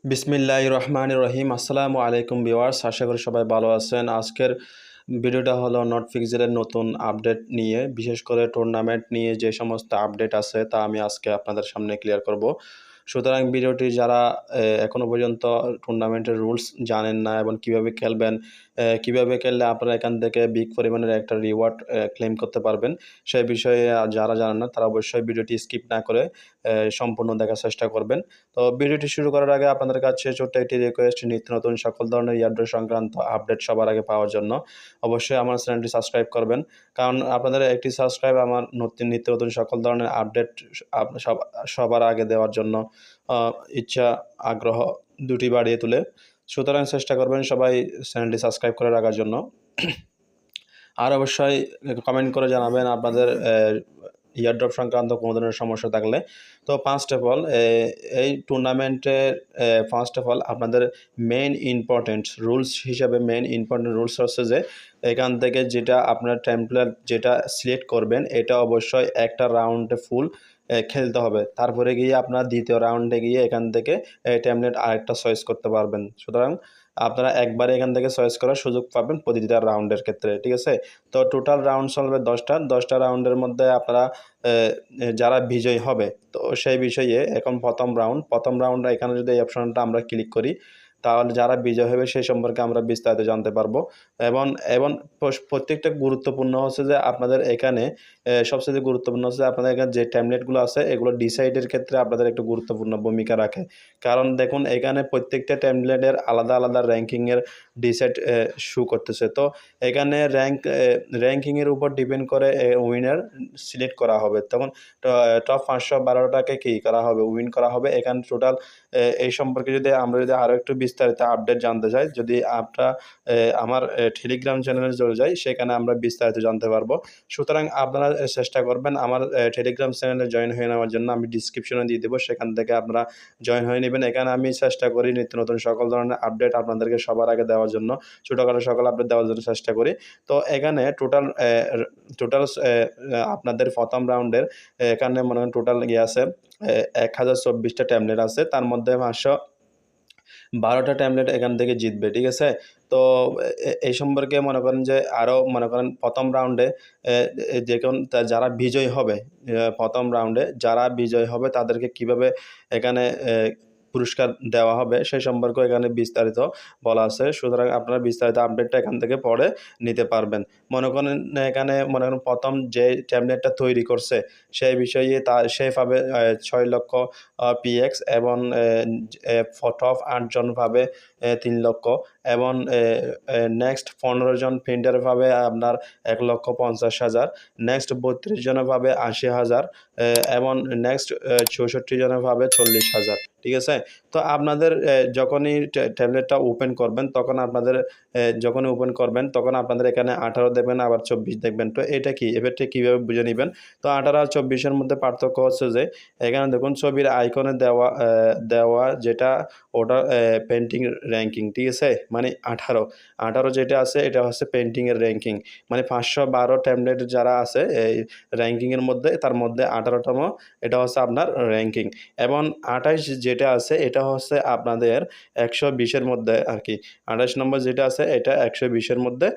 বিসমিল্লাহির রহমানির রহিম। আসসালামু আলাইকুম ভিউয়ার্স, আশা করি সবাই ভালো আছেন। আজকের ভিডিওটা হলো নটফিক্সেলের নতুন আপডেট নিয়ে, বিশেষ করে টুর্নামেন্ট নিয়ে যে সমস্ত আপডেট আছে তা আমি আজকে আপনাদের সামনে ক্লিয়ার করব। সুতরাং ভিডিওটি যারা এখনও পর্যন্ত টুর্নামেন্টের রুলস জানেন না এবং কিভাবে খেলবেন, কিভাবে খেললে আপনারা এখান থেকে বিগ পরিমাণের একটা রিওয়ার্ড ক্লেম করতে পারবেন, সেই বিষয়ে যারা জানেন না তারা অবশ্যই ভিডিওটি স্কিপ না করে সম্পূর্ণ দেখার চেষ্টা করবেন। তো ভিডিওটি শুরু করার আগে আপনাদের কাছে ছোট্ট একটি রিকোয়েস্ট, নিত্য নতুন সকল ধরনের ইয়ারড্রপ সংক্রান্ত আপডেট সবার আগে পাওয়ার জন্য অবশ্যই আমার চ্যানেলটি সাবস্ক্রাইব করবেন। কারণ আপনাদের একটি সাবস্ক্রাইব আমার নিত্য নতুন সকল ধরনের আপডেট সবার আগে দেওয়ার জন্য ইচ্ছা, আগ্রহ দুটি বাড়িয়ে তোলে। সুতরাং চেষ্টা করবেন সবাই চ্যানেলটি সাবস্ক্রাইব করে রাখার জন্য। আর অবশ্যই কমেন্ট করে জানাবেন আপনাদের ইয়ারড্রপ সংক্রান্ত কোনো ধরনের সমস্যা থাকলে। তো ফার্স্ট অফ অল এই টুর্নামেন্টের আপনাদের মেইন ইম্পর্টেন্ট রুলস হিসাবে রুলস হচ্ছে যে এখান থেকে যেটা আপনার টেমপ্লেট যেটা সিলেক্ট করবেন এটা অবশ্যই একটা রাউন্ডে ফুল খেলতে হবে। তারপরে গিয়ে আপনার দ্বিতীয় রাউন্ডে গিয়ে এখান থেকে টেমপ্লেট আরেকটা চয়েস করতে পারবেন। সুতরাং আপনারা একবারে এখান থেকে চয়েস করার সুযোগ পাবেন প্রতিটা রাউন্ডের ক্ষেত্রে, ঠিক আছে? তো টোটাল রাউন্ড চলবে 10টা রাউন্ডের মধ্যে আপনারা যারা বিজয়ী হবে তো সেই বিষয়ে এখন প্রথম রাউন্ড এখানে যদি এই অপশনটা আমরা ক্লিক করি তাহলে যারা বিজয় হবে সেই সম্পর্কে আমরা বিস্তারিত জানতে পারবো। এবং এবং প্রত্যেকটা গুরুত্বপূর্ণ হচ্ছে যে আপনাদের এখানে সবচেয়ে গুরুত্বপূর্ণ হচ্ছে যে আপনাদের এখানে যে ট্যাবলেটগুলো আছে এগুলো ডিসাইডের ক্ষেত্রে আপনাদের একটু গুরুত্বপূর্ণ ভূমিকা রাখে। কারণ দেখুন এখানে প্রত্যেকটা ট্যাবলেটের আলাদা আলাদা র্যাঙ্কিংয়ের ডিসাইড শো করতেছে। তো এখানে র্যাঙ্কিংয়ের উপর ডিপেন্ড করে উইনার সিলেক্ট করা হবে। তখন টপ 512টাকে কী করা হবে, উইন করা হবে। এখানে টোটাল এই সম্পর্কে যদি আমরা আরও একটু বিস্তারিত আপডেট জানতে চাই, যদি আপনারা আমার টেলিগ্রাম চ্যানেলে চলে যাই সেখানে আমরা বিস্তারিত জানতে পারবো। সুতরাং আপনারা চেষ্টা করবেন আমার টেলিগ্রাম চ্যানেলে জয়েন হয়ে নেওয়ার জন্য। আমি ডিসক্রিপশনে দিয়ে দেবো, সেখান থেকে আপনারা জয়েন হয়ে নেবেন। এখানে আমি চেষ্টা করি নিত্য নতুন সকল ধরনের আপডেট আপনাদেরকে সবার আগে দেওয়ার জন্য, ছোটোখাটো সকল আপডেট দেওয়ার জন্য চেষ্টা করি। তো এখানে টোটাল আপনাদের প্রথম রাউন্ডের এখানে মনে করেন টোটাল আছে 1024টা ট্যাবলেট আছে, তার মধ্যে 512টা ট্যাবলেট এখান থেকে জিতবে, ঠিক আছে? তো এই সম্পর্কে মনে করেন যে আরও মনে করেন প্রথম রাউন্ডে যারা বিজয়ী হবে, প্রথম রাউন্ডে যারা বিজয়ী হবে তাদেরকে কিভাবে এখানে পুরস্কার দেওয়া হবে সেই সম্পর্কেও এখানে বিস্তারিত বলা আছে। সুতরাং আপনারা বিস্তারিত আপডেটটা এখান থেকে পড়ে নিতে পারবেন। এখানে মনে করেন প্রথম যে ট্যাবলেটটা তৈরি করছে সেই বিষয়ে সে পাবে 6 লক্ষ পিএক্স এবং টপ 8 জন পাবে 3 লক্ষ এবং নেক্সট 15 জন প্রিন্টার পাবে আপনার 1,50,000, নেক্সট 32 জনে পাবে 80,000 এবং নেক্সট 64 জনে পাবে 40,000, ঠিক আছে? তো আপনাদের যখনই ট্যাবলেটটা ওপেন করবেন তখন আপনাদের এখানে 18 দেখবেন, আবার 24 দেখবেন। তো এটা কি, এবারটা কীভাবে বুঝে নেবেন? তো 18 আর 24-এর মধ্যে পার্থক্য হচ্ছে যে এখানে দেখুন ছবির আইকনে দেওয়া যেটা ওটা পেন্টিং র্যাঙ্কিং, ঠিক আছে? মানে 18 যেটা আছে এটা হচ্ছে পেন্টিংয়ের র্যাঙ্কিং। মানে 512 ট্যাবলেট যারা আছে এই র্যাঙ্কিংয়ের মধ্যে তার মধ্যে 18তম এটা হচ্ছে আপনার র্যাঙ্কিং। এবং 28 যেটা আছে এটা হচ্ছে আপনাদের 120-এর মধ্যে আর কি। 28 নম্বর যেটা আছে এটা 120-এর মধ্যে,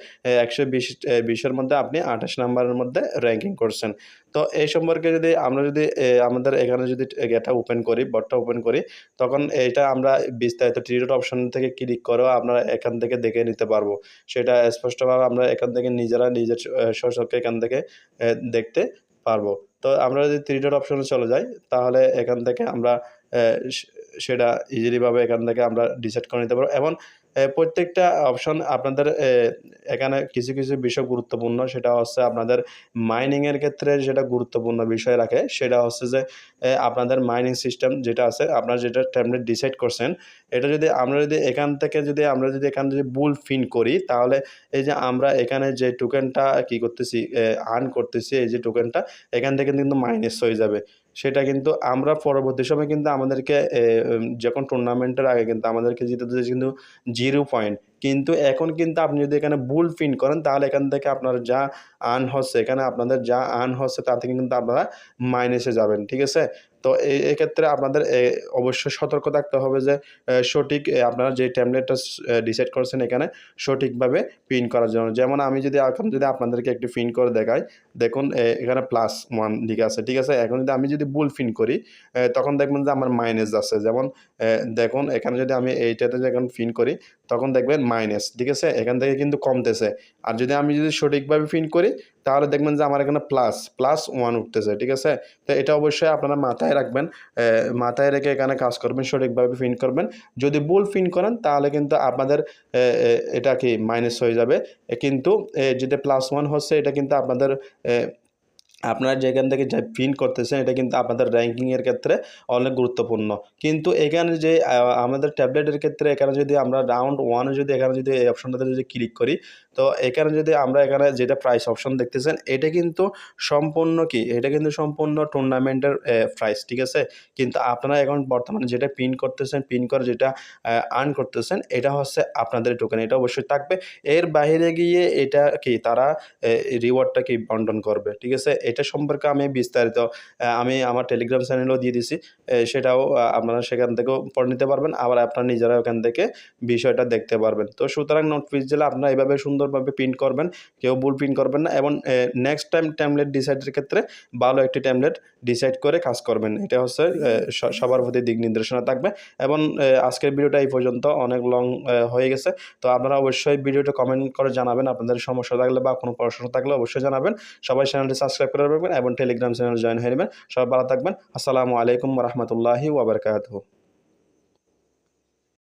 120-এর মধ্যে আপনি 28 নম্বরের মধ্যে র্যাঙ্কিং করছেন। তো এই সম্পর্কে যদি আমরা আমাদের এখানে যদি এটা বোর্ডটা ওপেন করি তখন এটা আমরা বিস্তারিত থ্রি-ডট অপশন থেকে ক্লিক করেও আপনারা এখান থেকে দেখে নিতে পারবো। সেটা স্পষ্টভাবে আমরা এখান থেকে নিজের স্বচক্ষে এখান থেকে দেখতে পারবো। তো আমরা যদি থ্রি-ডট অপশনে চলে যাই তাহলে এখান থেকে আমরা সেটা ইজিলিভাবে এখান থেকে আমরা ডিসাইড করে নিতে পারবো। এবং প্রত্যেকটা অপশন আপনাদের এখানে কিছু বিষয় গুরুত্বপূর্ণ, সেটা হচ্ছে আপনাদের মাইনিংয়ের ক্ষেত্রে যেটা গুরুত্বপূর্ণ বিষয় রাখে সেটা হচ্ছে যে আপনাদের মাইনিং সিস্টেম যেটা আছে, আপনারা যেটা ট্যাবলেট ডিসাইড করছেন এটা যদি এখান থেকে ভুল ফিন করি তাহলে এই যে আমরা এখানে যে টোকেনটা কী করতেছি, আর্ন করতেছি, এই যে টোকেনটা এখান থেকে কিন্তু মাইনাস হয়ে যাবে। সেটা কিন্তু আমরা পরবর্তী সময়ে কিন্তু আমাদেরকে যখন টুর্নামেন্টের আগে কিন্তু আমাদেরকে জিততে কিন্তু 0 পয়েন্ট, কিন্তু এখন কিন্তু আপনি যদি এখানে ভুল পিন করেন তাহলে এখান থেকে আপনার যা আর্ন হচ্ছে, এখানে আপনাদের যা আর্ন হচ্ছে তার থেকে কিন্তু আপনারা মাইনাসে যাবেন, ঠিক আছে? তো এক্ষেত্রে আপনাদের অবশ্যই সতর্ক থাকতে হবে যে সঠিক আপনারা যে টেমপ্লেটটা ডিসাইড করছেন এখানে সঠিকভাবে পিন করার জন্য। যেমন আমি যদি এখন যদি আপনাদেরকে একটু পিন করে দেখাই, দেখুন এখানে +1 লিখা আছে, ঠিক আছে? এখন যদি আমি যদি ভুল পিন করি তখন দেখবেন যে আমার মাইনাস আছে। যেমন দেখুন এখানে যদি আমি এইটাতে যখন পিন করি তখন দেখবেন মাইনাস, ঠিক আছে? এখান থেকে কিন্তু কমতেছে। আর যদি আমি যদি সঠিকভাবে পিন করি তাহলে দেখবেন যে আমার এখানে +1 উঠতেছে, ঠিক আছে? তো এটা অবশ্যই আপনারা মাথায় রাখবেন। মাথায় রেখে এখানে কাজ করবেন, সঠিকভাবে পিন করবেন। যদি ভুল পিন করেন তাহলে কিন্তু আপনাদের এ এ এটা কি মাইনাস হয়ে যাবে। কিন্তু যেটা +1 হচ্ছে এটা কিন্তু আপনাদের এ আপনারা যেখান থেকে যা প্রিন্ট করতেছেন এটা কিন্তু আপনাদের র্যাঙ্কিংয়ের ক্ষেত্রে অনেক গুরুত্বপূর্ণ। কিন্তু এখানে যে আমাদের ট্যাবলেটের ক্ষেত্রে এখানে যদি আমরা রাউন্ড 1 এ যদি এখানে যদি এই অপশনটাতে যদি ক্লিক করি, তো এখানে যদি আমরা এখানে যেটা প্রাইস অপশন দেখতেছেন এটা কিন্তু সম্পূর্ণ কি? এটা কিন্তু সম্পূর্ণ টুর্নামেন্টের প্রাইস, ঠিক আছে? কিন্তু আপনারা এখন বর্তমানে যেটা প্রিন্ট করতেছেন, প্রিন্ট করে যেটা আর্ন করতেছেন এটা হচ্ছে আপনাদের টোকেন। এটা অবশ্যই থাকবে। এর বাহিরে গিয়ে এটা কি তারা রিওয়ার্ডটা কি বন্টন করবে, ঠিক আছে? এটা সম্পর্কে আমি বিস্তারিত আমি আমার টেলিগ্রাম চ্যানেলেও দিয়ে দিছি। সেটাও আপনারা সেখান থেকেও পড়ে নিতে পারবেন। আবার আপনারা নিজেরা ওখান থেকে বিষয়টা দেখতে পারবেন। তো সুতরাং নোটফিক্সেলে আপনারা এভাবে সুন্দরভাবে প্রিন্ট করবেন। কেউ ভুল প্রিন্ট করবেন না এবং নেক্সট টাইম টেমপ্লেট ডিসাইডের ক্ষেত্রে ভালো একটি টেমপ্লেট ডিসাইড করে কাজ করবেন। এটা হচ্ছে সবার প্রতি দিক নির্দেশনা থাকবে এবং আজকের ভিডিওটা এই পর্যন্ত অনেক লং হয়ে গেছে। তো আপনারা অবশ্যই ভিডিওটা কমেন্ট করে জানাবেন আপনাদের সমস্যা থাকলে বা কোনো প্রশ্ন থাকলে অবশ্যই জানাবেন। সবাই চ্যানেলটি সাবস্ক্রাইব করে রাখবেন এবং টেলিগ্রাম চ্যানেলে জয়েন হয়ে নেবেন। সবাই ভালো থাকবেন। আসসালামু আলাইকুম ওয়া রাহমাতুল্লাহি ওয়া বারাকাতুহু।